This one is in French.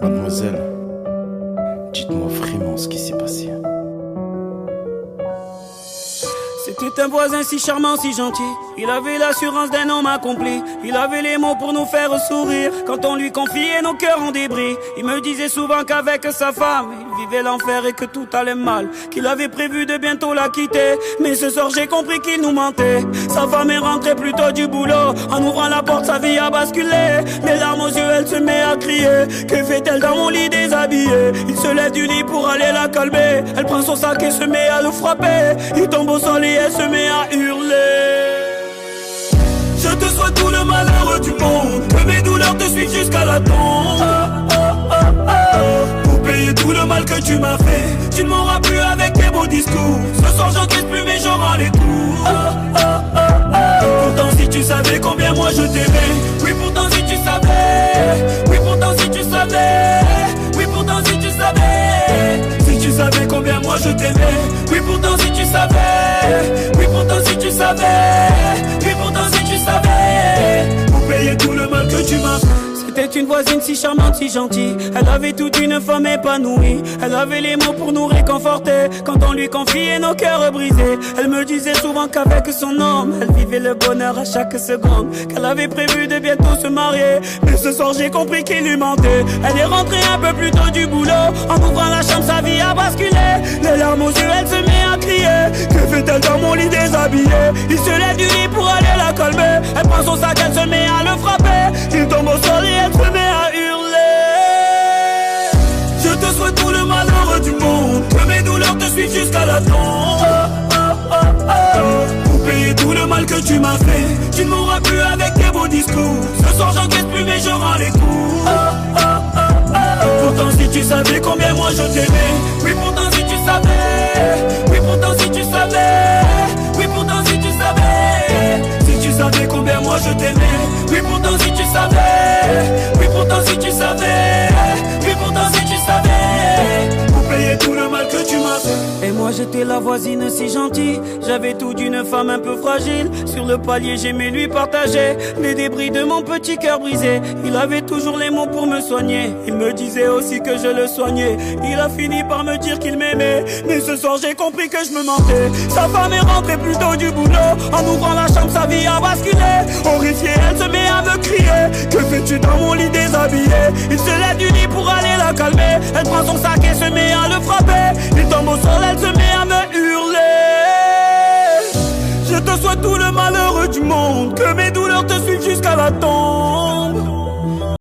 Mademoiselle, dites-moi vraiment ce qui s'est passé. C'était un voisin si charmant, si gentil. Il avait l'assurance d'un homme accompli. Il avait les mots pour nous faire sourire. Quand on lui confiait nos cœurs en débris, il me disait souvent qu'avec sa femme il vivait l'enfer et que tout allait mal, qu'il avait prévu de bientôt la quitter. Mais ce soir j'ai compris qu'il nous mentait. Sa femme est rentrée plus tôt du boulot. En ouvrant la porte sa vie a basculé. Les larmes aux yeux elle se met à crier. Que fait-elle dans mon lit déshabillé? Il se lève du lit pour aller la calmer. Elle prend son sac et se met à le frapper. Il tombe au sol et elle se met à hurler. Je te souhaite tout le malheur du monde, que mes douleurs te suivent jusqu'à la tombe. Pour payer tout le mal que tu m'as fait, tu ne m'auras plus avec tes beaux discours. Ce soir j'encaisse plus mais j'en rends les coups. Pourtant si tu savais combien moi je t'aimais. Oui pourtant si tu savais. Oui pourtant si tu savais. Oui pourtant si tu savais. Si tu savais combien moi je t'aimais. Oui pourtant si tu savais. Oui pourtant si tu savais. Oui pourtant si tu savais. Pour payer tout le mal que tu m'as fait. C'était une voisine si charmante, si gentille. Elle avait toute une femme épanouie. Elle avait les mots pour nous réconforter quand on lui confiait nos cœurs brisés. Elle me disait souvent qu'avec son homme elle vivait le bonheur à chaque seconde, qu'elle avait prévu de bientôt se marier. Mais ce soir j'ai compris qu'il lui mentait. Elle est rentrée un peu plus tôt du boulot. En ouvrant la chambre sa vie a basculé. Les larmes aux yeux elle se met à crier. Que fait-elle dans mon lit déshabillé? Il se lève du lit pour aller la calmer. Elle prend son sac, elle se met à le frapper. Il tombe au sol et elle se met à hurler. Je te souhaite tout le malheur du monde, que mes douleurs te suivent jusqu'à la tombe. Pour payer tout le mal que tu m'as fait, tu ne m'auras plus avec tes beaux discours. Ce soir j'encaisse plus mais je rends les coups. Pourtant si tu savais combien moi je t'aimais. Oui pourtant si tu savais. Oui pourtant si tu savais. Oui pourtant si tu savais. Si tu savais combien moi je t'aimais. Oui pourtant si tu savais. Oui pourtant si tu savais. Oui pourtant si tu savais. Pour payer tout le mal que tu m'as fait. Et moi j'étais la voisine si gentille. J'avais tout d'une femme un peu fragile. Sur le palier j'aimais lui partager les débris de mon petit cœur brisé. Il avait toujours les mots pour me soigner. Il me disait aussi que je le soignais. Il a fini par me dire qu'il m'aimait. Mais ce soir j'ai compris que je me mentais. Sa femme est rentrée plus tôt du boulot. En ouvrant la chambre sa vie a basculé. Horrifiée elle se met à me crier. Que fais-tu dans mon lit déshabillé? Il se lève du lit pour aller la calmer. Elle prend son sac et se met à le frapper. Il tombe au sol, elle se met